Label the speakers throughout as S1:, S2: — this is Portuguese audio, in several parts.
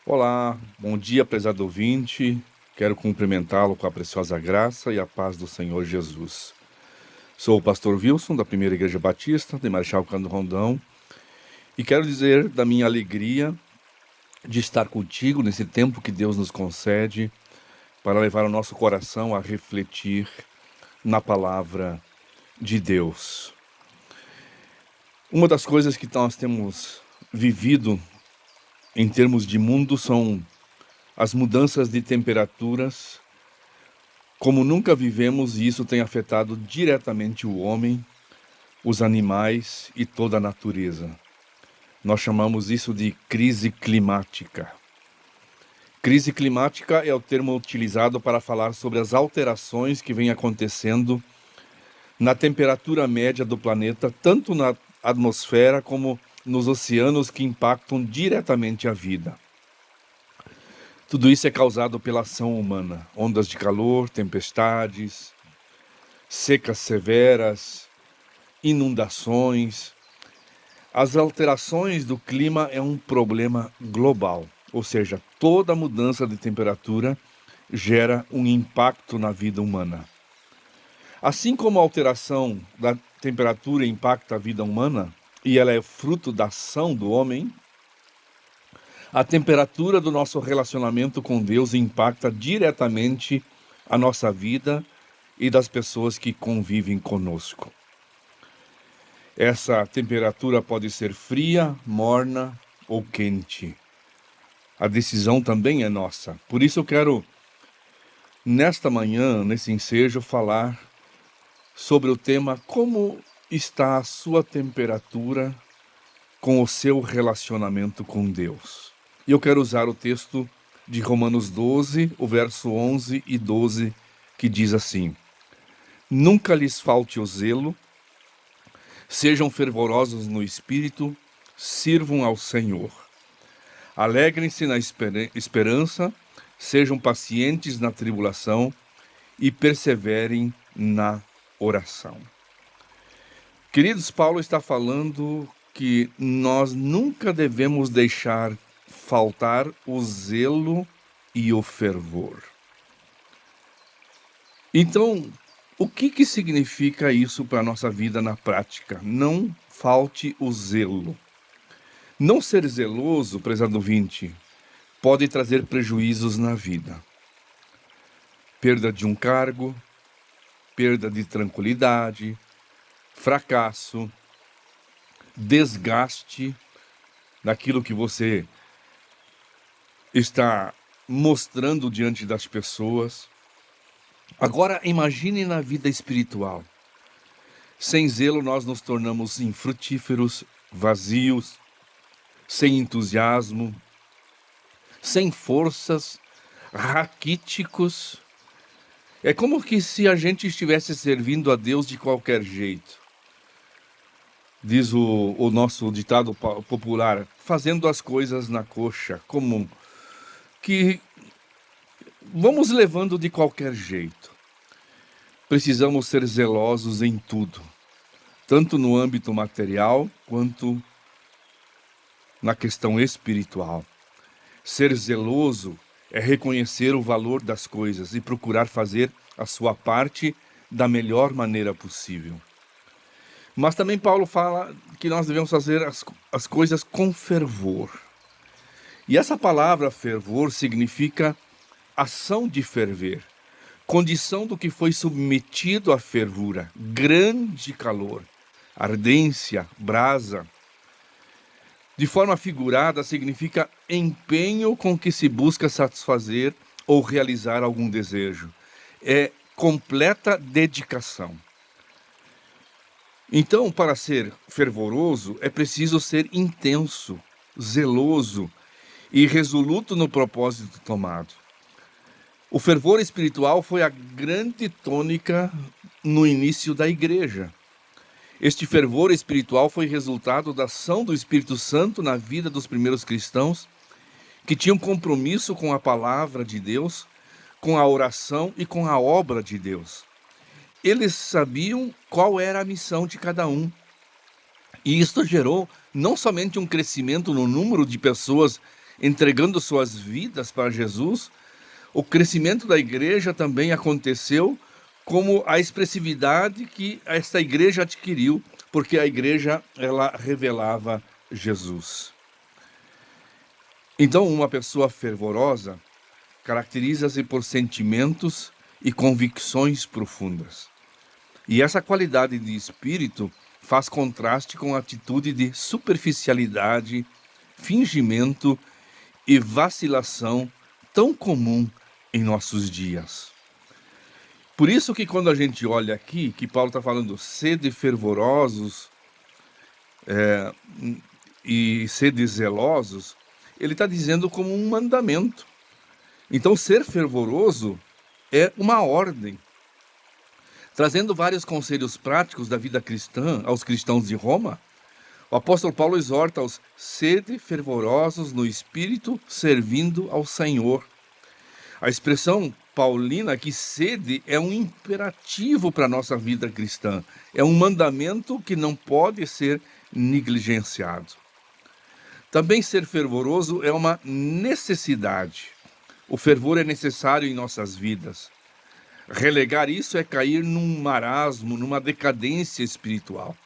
S1: Olá, bom dia, prezado ouvinte. Quero cumprimentá-lo com a preciosa graça e a paz do Senhor Jesus. Sou o pastor Wilson, da Primeira Igreja Batista, de Marechal Cândido Rondão, e quero dizer da minha alegria de estar contigo nesse tempo que Deus nos concede para levar o nosso coração a refletir na palavra de Deus. Uma das coisas que nós temos vivido em termos de mundo são as mudanças de temperaturas, como nunca vivemos, e isso tem afetado diretamente o homem, os animais e toda a natureza. Nós chamamos isso de crise climática. Crise climática é o termo utilizado para falar sobre as alterações que vêm acontecendo na temperatura média do planeta, tanto na atmosfera como nos oceanos, que impactam diretamente a vida. Tudo isso é causado pela ação humana. Ondas de calor, tempestades, secas severas, inundações. As alterações do clima é um problema global, ou seja, toda mudança de temperatura gera um impacto na vida humana. Assim como a alteração da temperatura impacta a vida humana, e ela é fruto da ação do homem, a temperatura do nosso relacionamento com Deus impacta diretamente a nossa vida e das pessoas que convivem conosco. Essa temperatura pode ser fria, morna ou quente. A decisão também é nossa. Por isso eu quero, nesta manhã, nesse ensejo, falar sobre o tema: como está a sua temperatura com o seu relacionamento com Deus. E eu quero usar o texto de Romanos 12, o verso 11 e 12, que diz assim: Nunca lhes falte o zelo, sejam fervorosos no espírito, sirvam ao Senhor. Alegrem-se na esperança, sejam pacientes na tribulação e perseverem na oração. Queridos, Paulo está falando que nós nunca devemos deixar faltar o zelo e o fervor. Então, o que significa isso para a nossa vida na prática? Não falte o zelo. Não ser zeloso, prezado ouvinte, pode trazer prejuízos na vida. Perda de um cargo, perda de tranquilidade, fracasso, desgaste daquilo que você está mostrando diante das pessoas. Agora, imagine na vida espiritual. Sem zelo, nós nos tornamos infrutíferos, vazios, sem entusiasmo, sem forças, raquíticos. É como que se a gente estivesse servindo a Deus de qualquer jeito. Diz o nosso ditado popular, fazendo as coisas na coxa, como que vamos levando de qualquer jeito. Precisamos ser zelosos em tudo, tanto no âmbito material quanto na questão espiritual. Ser zeloso é reconhecer o valor das coisas e procurar fazer a sua parte da melhor maneira possível. Mas também Paulo fala que nós devemos fazer as coisas com fervor. E essa palavra fervor significa ação de ferver, condição do que foi submetido à fervura, grande calor, ardência, brasa. De forma figurada, significa empenho com que se busca satisfazer ou realizar algum desejo. É completa dedicação. Então, para ser fervoroso, é preciso ser intenso, zeloso e resoluto no propósito tomado. O fervor espiritual foi a grande tônica no início da igreja. Este fervor espiritual foi resultado da ação do Espírito Santo na vida dos primeiros cristãos, que tinham compromisso com a palavra de Deus, com a oração e com a obra de Deus. Eles sabiam qual era a missão de cada um. E isto gerou não somente um crescimento no número de pessoas entregando suas vidas para Jesus, o crescimento da igreja também aconteceu como a expressividade que esta igreja adquiriu, porque a igreja, ela revelava Jesus. Então, uma pessoa fervorosa caracteriza-se por sentimentos e convicções profundas. E essa qualidade de espírito faz contraste com a atitude de superficialidade, fingimento e vacilação tão comum em nossos dias. Por isso que quando a gente olha aqui, que Paulo está falando sede fervorosos e sede zelosos, ele está dizendo como um mandamento. Então, ser fervoroso é uma ordem. Trazendo vários conselhos práticos da vida cristã aos cristãos de Roma, o apóstolo Paulo exorta aos sede fervorosos no espírito, servindo ao Senhor. A expressão paulina aqui, sede, é um imperativo para a nossa vida cristã. É um mandamento que não pode ser negligenciado. Também ser fervoroso é uma necessidade. O fervor é necessário em nossas vidas. Relegar isso é cair num marasmo, numa decadência espiritual.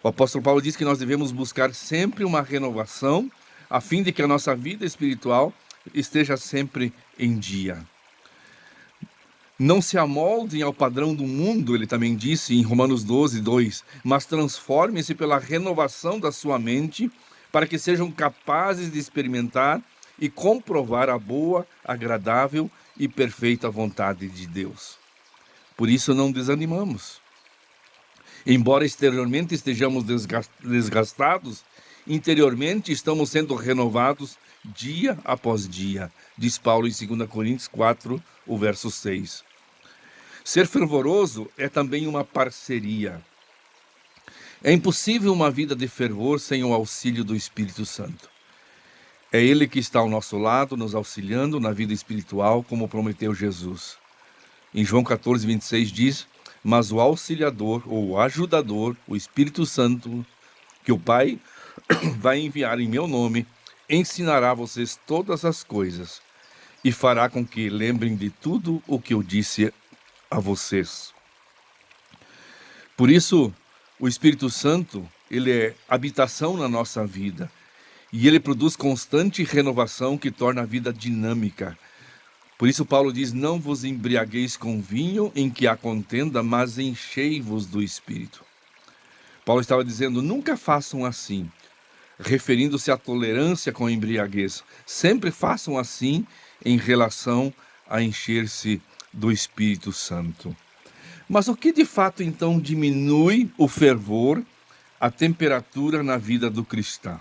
S1: O apóstolo Paulo diz que nós devemos buscar sempre uma renovação, a fim de que a nossa vida espiritual esteja sempre em dia. Não se amoldem ao padrão do mundo, ele também disse em Romanos 12, 2, mas transformem-se pela renovação da sua mente, para que sejam capazes de experimentar e comprovar a boa, agradável e perfeita vontade de Deus. Por isso não desanimamos. Embora exteriormente estejamos desgastados, interiormente estamos sendo renovados dia após dia, diz Paulo em 2 Coríntios 4, o verso 6. Ser fervoroso é também uma parceria. É impossível uma vida de fervor sem o auxílio do Espírito Santo. É Ele que está ao nosso lado, nos auxiliando na vida espiritual, como prometeu Jesus. Em João 14, 26 diz: mas o auxiliador, ou o ajudador, o Espírito Santo, que o Pai vai enviar em meu nome, ensinará a vocês todas as coisas e fará com que lembrem de tudo o que eu disse a vocês. Por isso, o Espírito Santo, ele é habitação na nossa vida. E ele produz constante renovação que torna a vida dinâmica. Por isso Paulo diz, não vos embriagueis com vinho em que há contenda, mas enchei-vos do Espírito. Paulo estava dizendo, nunca façam assim, referindo-se à tolerância com a embriaguez. Sempre façam assim em relação a encher-se do Espírito Santo. Mas o que de fato então diminui o fervor, a temperatura na vida do cristão?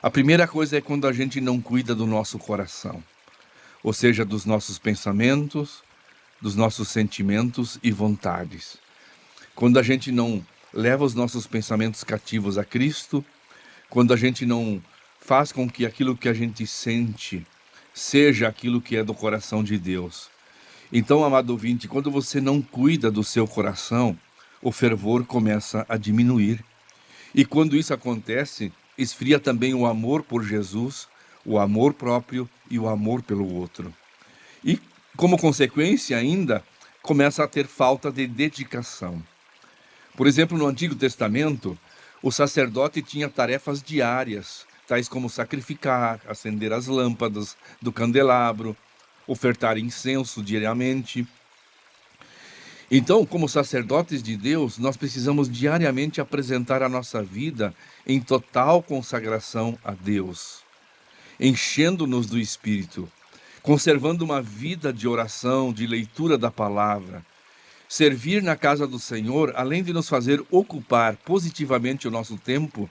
S1: A primeira coisa é quando a gente não cuida do nosso coração, ou seja, dos nossos pensamentos, dos nossos sentimentos e vontades. Quando a gente não leva os nossos pensamentos cativos a Cristo, quando a gente não faz com que aquilo que a gente sente seja aquilo que é do coração de Deus. Então, amado ouvinte, quando você não cuida do seu coração, o fervor começa a diminuir. E quando isso acontece, esfria também o amor por Jesus, o amor próprio e o amor pelo outro. E, como consequência ainda, começa a ter falta de dedicação. Por exemplo, no Antigo Testamento, o sacerdote tinha tarefas diárias, tais como sacrificar, acender as lâmpadas do candelabro, ofertar incenso diariamente. Então, como sacerdotes de Deus, nós precisamos diariamente apresentar a nossa vida em total consagração a Deus, enchendo-nos do Espírito, conservando uma vida de oração, de leitura da palavra. Servir na casa do Senhor, além de nos fazer ocupar positivamente o nosso tempo,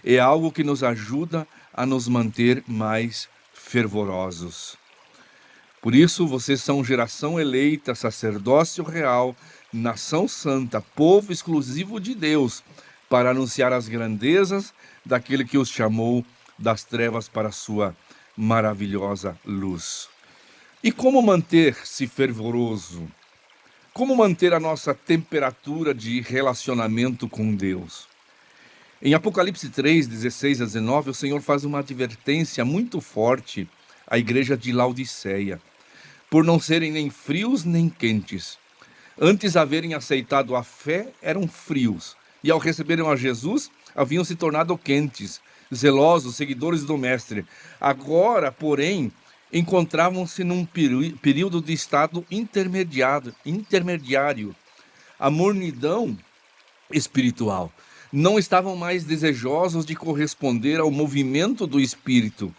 S1: é algo que nos ajuda a nos manter mais fervorosos. Por isso, vocês são geração eleita, sacerdócio real, nação santa, povo exclusivo de Deus, para anunciar as grandezas daquele que os chamou das trevas para a sua maravilhosa luz. E como manter-se fervoroso? Como manter a nossa temperatura de relacionamento com Deus? Em Apocalipse 3, 16 a 19, o Senhor faz uma advertência muito forte à igreja de Laodiceia, por não serem nem frios nem quentes. Antes de haverem aceitado a fé, eram frios, e ao receberem a Jesus, haviam se tornado quentes, zelosos, seguidores do Mestre. Agora, porém, encontravam-se num período de estado intermediário, a mornidão espiritual. Não estavam mais desejosos de corresponder ao movimento do Espírito,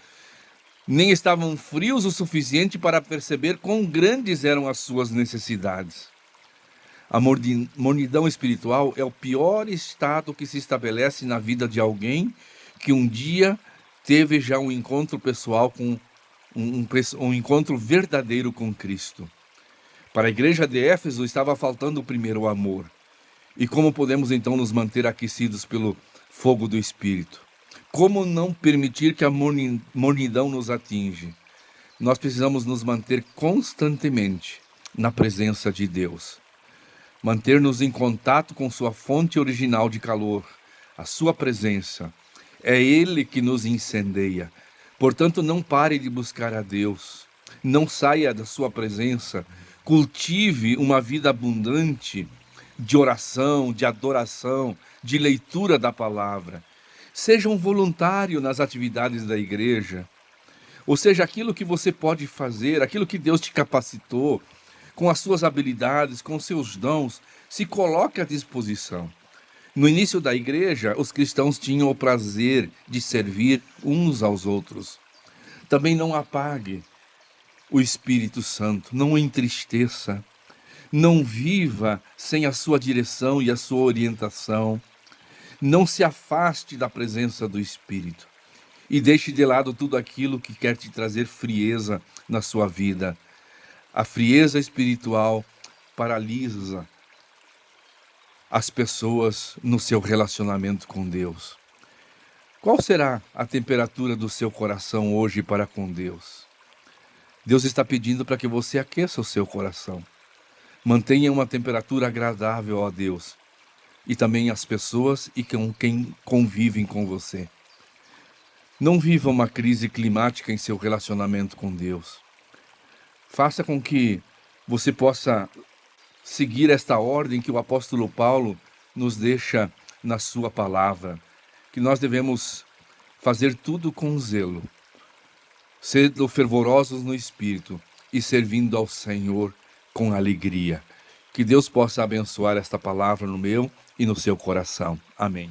S1: nem estavam frios o suficiente para perceber quão grandes eram as suas necessidades. A mornidão espiritual é o pior estado que se estabelece na vida de alguém que um dia teve já um encontro pessoal com um encontro verdadeiro com Cristo. Para a igreja de Éfeso estava faltando o primeiro amor. E como podemos então nos manter aquecidos pelo fogo do Espírito? Como não permitir que a mornidão nos atinja? Nós precisamos nos manter constantemente na presença de Deus. Manter-nos em contato com sua fonte original de calor, a sua presença. É Ele que nos incendeia. Portanto, não pare de buscar a Deus. Não saia da sua presença. Cultive uma vida abundante de oração, de adoração, de leitura da palavra. Seja um voluntário nas atividades da igreja. Ou seja, aquilo que você pode fazer, aquilo que Deus te capacitou, com as suas habilidades, com os seus dons, se coloque à disposição. No início da igreja, os cristãos tinham o prazer de servir uns aos outros. Também não apague o Espírito Santo, não o entristeça. Não viva sem a sua direção e a sua orientação. Não se afaste da presença do Espírito. E deixe de lado tudo aquilo que quer te trazer frieza na sua vida. A frieza espiritual paralisa as pessoas no seu relacionamento com Deus. Qual será a temperatura do seu coração hoje para com Deus? Deus está pedindo para que você aqueça o seu coração. Mantenha uma temperatura agradável a Deus e também as pessoas e com quem convivem com você. Não viva uma crise climática em seu relacionamento com Deus. Faça com que você possa seguir esta ordem que o apóstolo Paulo nos deixa na sua palavra, que nós devemos fazer tudo com zelo, sendo fervorosos no Espírito e servindo ao Senhor com alegria. Que Deus possa abençoar esta palavra no meu e no seu coração. Amém.